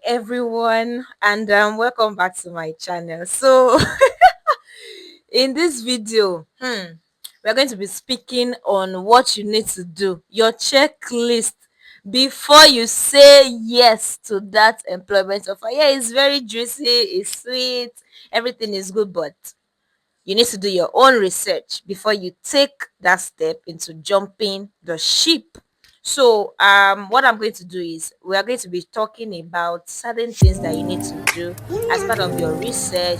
Everyone, and welcome back to my channel. So in this video, we're going to be speaking on what you need to do, your checklist before you say yes to that employment offer. Yeah, it's very juicy, it's sweet, everything is good, but you need to do your own research before you take that step into jumping the ship. So, what I'm going to do is we are going to be talking about certain things that you need to do as part of your research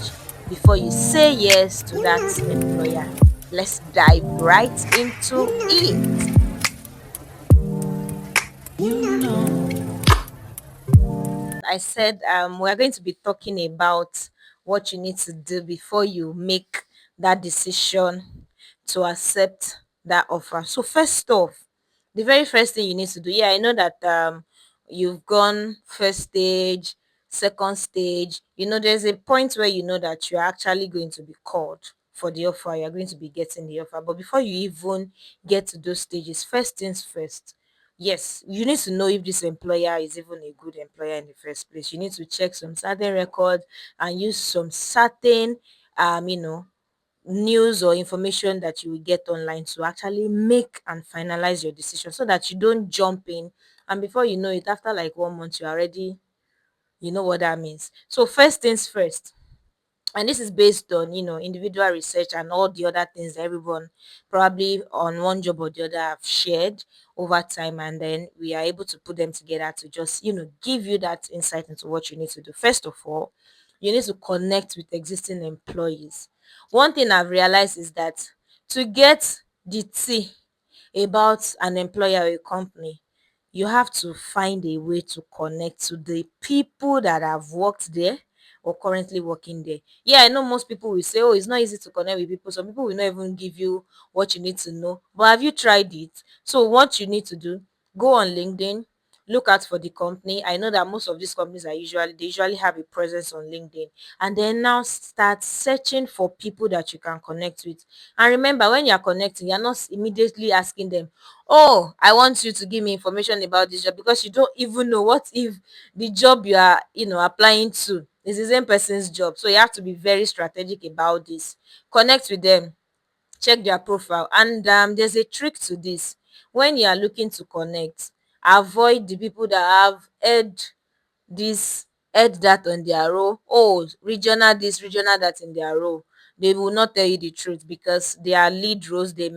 before you say yes to that employer. Let's dive right into it. I said we're going to be talking about what you need to do before you make that decision to accept that offer. So first off, the very first thing you need to do, yeah, I know that you've gone first stage, second stage. There's a point where you know that you're actually going to be called for the offer, you're going to be getting the offer. But before you even get to those stages, first things first, yes, you need to know if this employer is even a good employer in the first place. You need to check some certain records and use some certain um you know news or information that you will get online to actually make and finalize your decision, so that you don't jump in and before you know it, after like 1 month, you're already, you know what that means. So first things first, and this is based on individual research and all the other things that everyone probably on one job or the other have shared over time, and then we are able to put them together to just give you that insight into what you need to do. First of all, you need to connect with existing employees. One thing I've realized is that to get the tea about an employer or a company, you have to find a way to connect to the people that have worked there or currently working there. Yeah, I know most people will say, oh, it's not easy to connect with people. Some people will not even give you what you need to know. But have you tried it? So, what you need to do, go on LinkedIn, look out for the company. I know that most of these companies they usually have a presence on LinkedIn, and then now start searching for people that you can connect with. And remember, when you're connecting, you're not immediately asking them, oh, I want you to give me information about this job, because you don't even know what if the job you are applying to is the same person's job. So you have to be very strategic about this. Connect with them, check their profile, and there's a trick to this. When you are looking to connect, avoid the people that have this heard that on their role. Oh, regional this, regional that in their role. They will not tell you the truth, because they are lead roles. They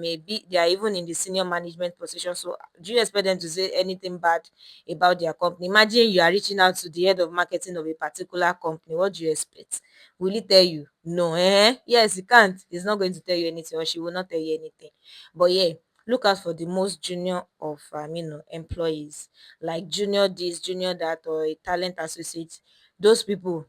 are even in the senior management position. So do you expect them to say anything bad about their company? Imagine you are reaching out to the head of marketing of a particular company. What do you expect? Will he tell you? No, yes, he can't. He's not going to tell you anything, or she will not tell you anything. But yeah, look out for the most junior of employees, like junior this, junior that, or a talent associate. Those people,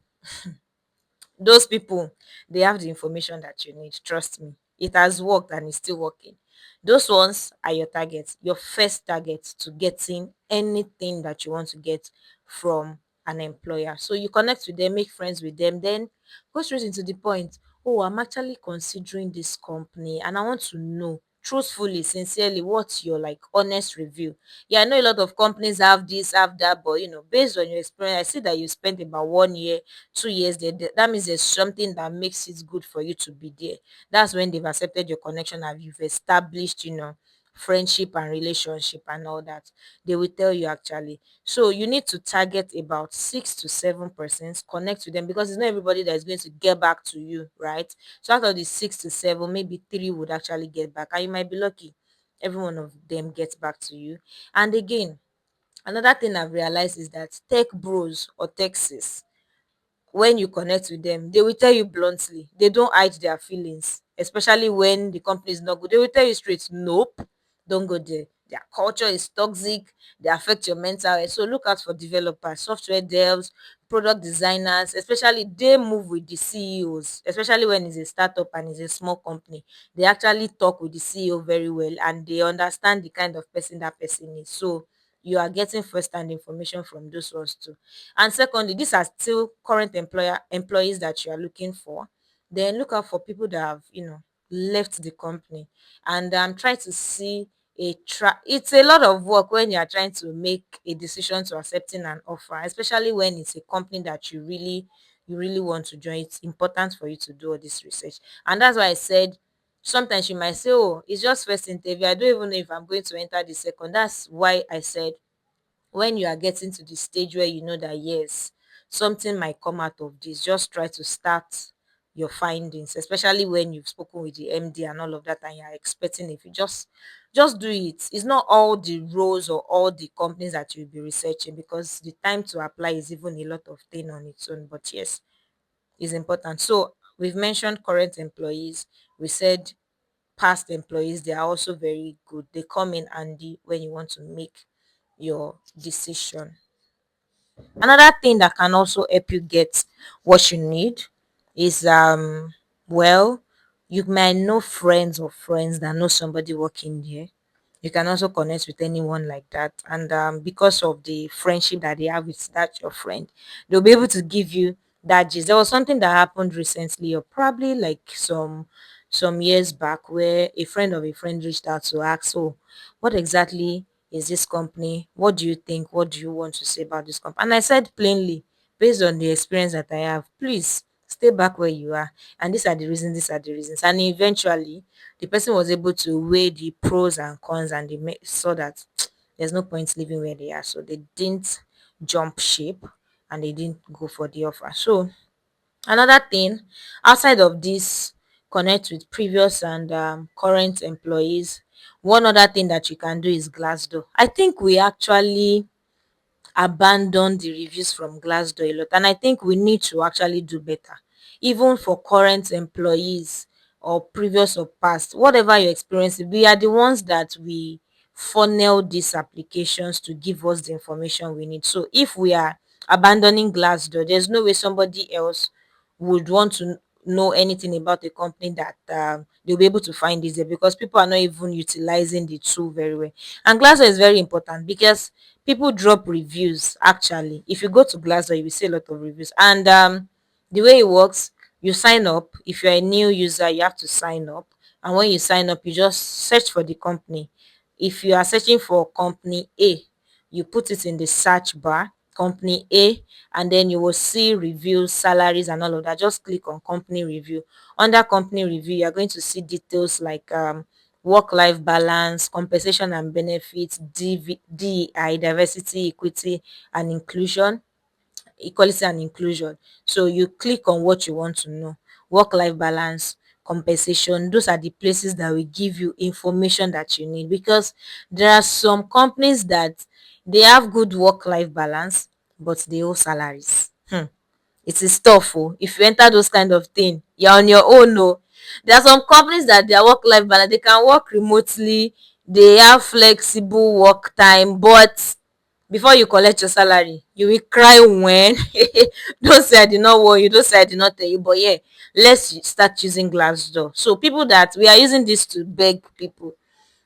those people, they have the information that you need. Trust me, it has worked and it's still working. Those ones are your targets, your first target to getting anything that you want to get from an employer. So you connect with them, make friends with them, then go straight into the point. Oh, I'm actually considering this company and I want to know truthfully, sincerely, what's your like honest review. Yeah, I know a lot of companies have this, have that, but based on your experience, I see that you spent about 1 year, 2 years there. That means there's something that makes it good for you to be there. That's when they've accepted your connection and you've established, friendship and relationship and all that. They will tell you actually. So you need to target about 6 to 7%, connect with them, because it's not everybody that is going to get back to you, right? So out of the 6 to 7, maybe three would actually get back, and you might be lucky. Every one of them gets back to you. And again, another thing I've realized is that tech bros or tech sis, when you connect with them, they will tell you bluntly. They don't hide their feelings, especially when the company is not good. They will tell you straight, nope, don't go there. Their culture is toxic, they affect your mental health. So look out for developers, software devs, product designers, especially they move with the CEOs, especially when it's a startup and it's a small company. They actually talk with the CEO very well and they understand the kind of person that person is. So you are getting first-hand information from those ones too. And secondly, these are still current employees that you are looking for. Then look out for people that have left the company, and try to see it's a lot of work when you are trying to make a decision to accepting an offer, especially when it's a company that you really want to join. It's important for you to do all this research. And that's why I said sometimes you might say, oh, it's just first interview, I don't even know if I'm going to enter the second. That's why I said when you are getting to the stage where you know that yes, something might come out of this, just try to start your findings, especially when you've spoken with the MD and all of that and you're expecting. If you just do it. It's not all the roles or all the companies that you'll be researching, because the time to apply is even a lot of thing on its own. But yes, it's important. So we've mentioned current employees. We said past employees, they are also very good. They come in handy when you want to make your decision. Another thing that can also help you get what you need is well, you might know friends or friends that know somebody working there. You can also connect with anyone like that, and because of the friendship that they have with that your friend, they'll be able to give you that gist. There was something that happened recently, or probably like some years back, where a friend of a friend reached out to ask, oh, what exactly is this company? What do you think? What do you want to say about this company? And I said plainly, based on the experience that I have, please stay back where you are. And these are the reasons, these are the reasons. And eventually, the person was able to weigh the pros and cons, and saw that there's no point living where they are. So they didn't jump ship and they didn't go for the offer. So another thing, outside of this, connect with previous and current employees. One other thing that you can do is Glassdoor. I think we actually abandon the reviews from Glassdoor a lot, and I think we need to actually do better, even for current employees or previous or past, whatever your experience. We are the ones that we funnel these applications to give us the information we need. So if we are abandoning Glassdoor, there's no way somebody else would want to know anything about a company that they'll be able to find this there, because people are not even utilizing the tool very well. And Glassdoor is very important because people drop reviews. Actually, if you go to Glassdoor, you will see a lot of reviews. And the way it works, you sign up. If you're a new user, you have to sign up. And when you sign up, you just search for the company. If you are searching for company A, you put it in the search bar, company A, and then you will see reviews, salaries, and all of that. Just click on company review. Under company review, you're going to see details like work-life balance, compensation and benefits, DEI, diversity, equity, and inclusion, equality and inclusion. So you click on what you want to know. Work-life balance, compensation, those are the places that will give you information that you need, because there are some companies that they have good work-life balance, but they owe salaries. It is tough. Oh, if you enter those kind of thing, you're on your own. No, there are some companies that their work life balance, they can work remotely, they have flexible work time, but before you collect your salary, you will cry when don't say I did not warn you, don't say I did not tell you. But yeah, start using Glassdoor. So people that we are using this to beg people,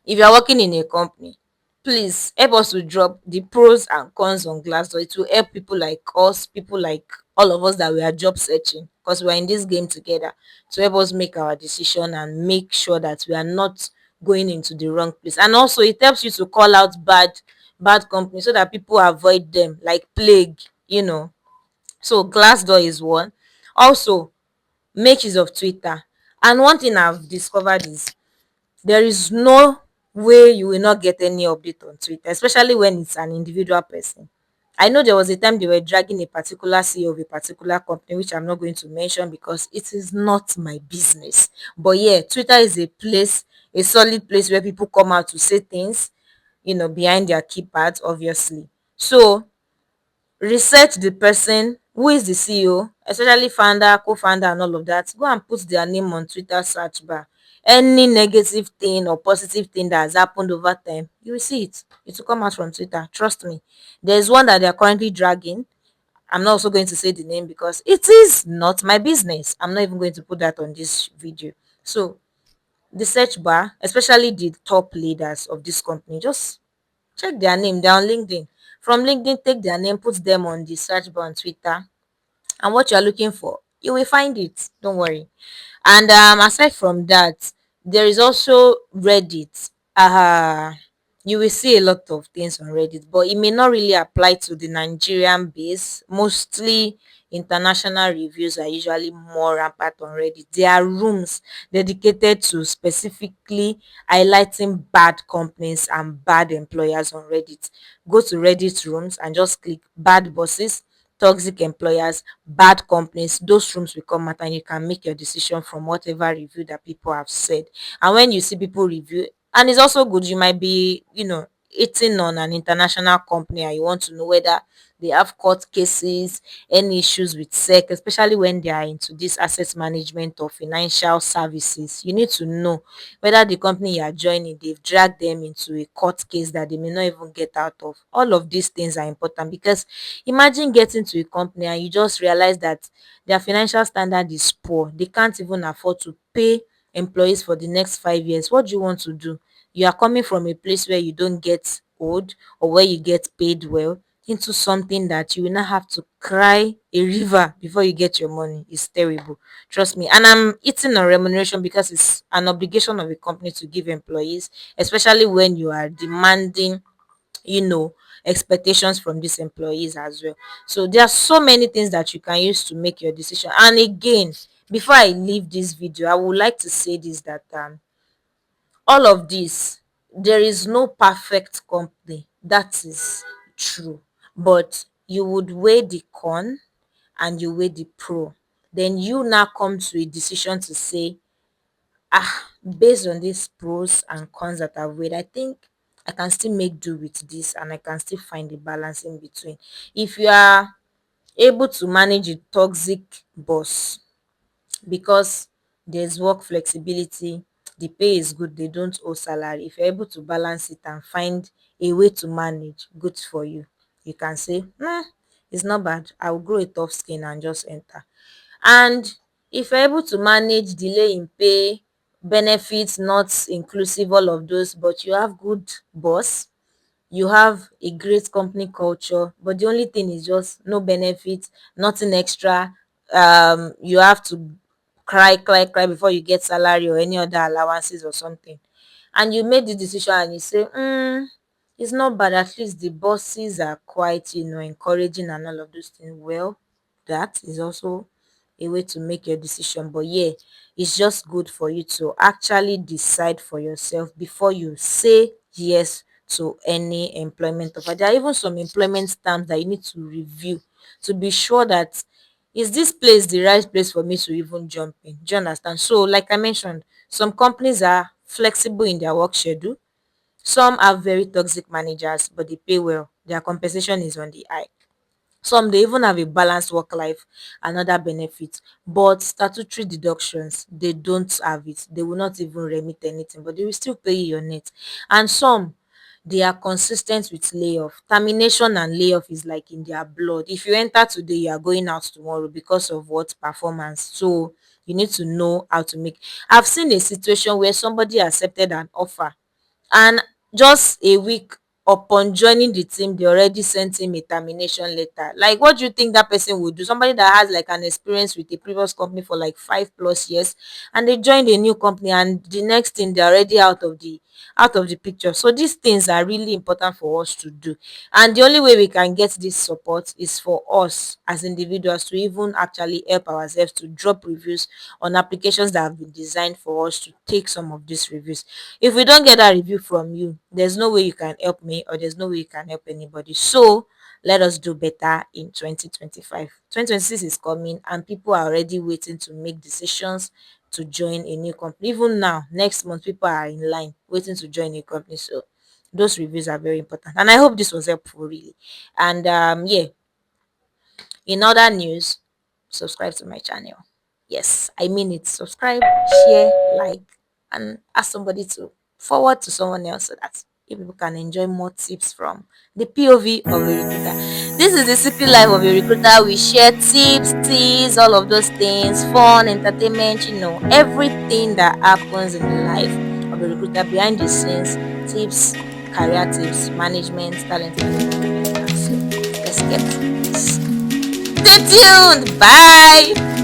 if you're working in a company, please help us to drop the pros and cons on Glassdoor. It will help people like us, people like all of us that we are job searching, because we are in this game together, to help us make our decision and make sure that we are not going into the wrong place. And also it helps you to call out bad companies so that people avoid them like plague. So Glassdoor is one. Also, make use of Twitter. And one thing I've discovered is there is no way you will not get any update on Twitter, especially when it's an individual person. I know there was a time they were dragging a particular CEO of a particular company, which I'm not going to mention because it is not my business. But yeah, Twitter is a place, a solid place where people come out to say things, behind their keypads, obviously. So research the person who is the CEO, especially founder, co-founder, and all of that. Go and put their name on Twitter search bar. Any negative thing or positive thing that has happened over time, you will see it. It will come out from Twitter. Trust me. There's one that they are currently dragging. I'm not also going to say the name because it is not my business. I'm not even going to put that on this video. So the search bar, especially the top leaders of this company, just check their name. They're on LinkedIn. From LinkedIn, take their name, put them on the search bar on Twitter, and what you're looking for, you will find it. Don't worry. And aside from that, there is also Reddit. uh you will see a lot of things on Reddit, but it may not really apply to the Nigerian base. Mostly international reviews are usually more rampant on Reddit. There are rooms dedicated to specifically highlighting bad companies and bad employers on Reddit. Go to Reddit rooms and just click bad bosses, toxic employers, bad companies. Those rooms will come out and you can make your decision from whatever review that people have said. And when you see people review, and it's also good, you might be, hitting on an international company and you want to know whether they have court cases, any issues with SEC, especially when they are into this asset management or financial services. You need to know whether the company you are joining, they've dragged them into a court case that they may not even get out of. All of these things are important, because imagine getting to a company and you just realize that their financial standard is poor. They can't even afford to pay employees for the next 5 years. What do you want to do? You are coming from a place where you don't get old or where you get paid well into something that you will not have to cry a river before you get your money. It's terrible. Trust me. And I'm eating on remuneration because it's an obligation of a company to give employees, especially when you are demanding, you know, expectations from these employees as well. So there are so many things that you can use to make your decision. And again, before I leave this video, I would like to say this, that all of this, there is no perfect company. That is true. But you would weigh the con and you weigh the pro. Then you now come to a decision to say, based on these pros and cons that I've weighed, I think I can still make do with this and I can still find the balance in between. If you are able to manage a toxic boss, because there's work flexibility, the pay is good, they don't owe salary. If you're able to balance it and find a way to manage, good for you. You can say, it's not bad. I'll grow a tough skin and just enter. And if you're able to manage delay in pay, benefits not inclusive, all of those, but you have good boss, you have a great company culture, but the only thing is just no benefits, nothing extra. You have to cry before you get salary or any other allowances or something. And you made the decision and you say, it's not bad. At least the bosses are quite, encouraging and all of those things. Well, that is also a way to make your decision. But yeah, it's just good for you to actually decide for yourself before you say yes to any employment offer. There are even some employment terms that you need to review to be sure that, is this place the right place for me to even jump in? Do you understand? So, like I mentioned, some companies are flexible in their work schedule. Some have very toxic managers, but they pay well. Their compensation is on the high. Some they even have a balanced work life and other benefits, but statutory deductions, they don't have it. They will not even remit anything, but they will still pay you your net. And some, they are consistent with layoff. Termination and layoff is like in their blood. If you enter today, you are going out tomorrow because of what? Performance. So you need to know how to make. I've seen a situation where somebody accepted an offer, and just a week upon joining the team, they already sent him a termination letter. Like, what do you think that person would do? Somebody that has like an experience with a previous company for like 5+ years, and they joined a new company, and the next thing they're already out of the picture. So these things are really important for us to do, and the only way we can get this support is for us as individuals to even actually help ourselves to drop reviews on applications that have been designed for us to take some of these reviews. If we don't get that review from you, there's no way you can help me, or there's no way you can help anybody. So let us do better in 2025. 2026 is coming and people are already waiting to make decisions to join a new company. Even now, next month, people are in line waiting to join a company. So those reviews are very important. And I hope this was helpful, really. And yeah, in other news, subscribe to my channel. Yes, I mean it. Subscribe, share, like, and ask somebody to forward to someone else so that you people can enjoy more tips from the POV of a recruiter. This is the secret life of a recruiter. We share tips, teas, all of those things, fun, entertainment, everything that happens in the life of a recruiter behind the scenes, tips, career tips, management, talent management. So let's get to this. Stay tuned. Bye.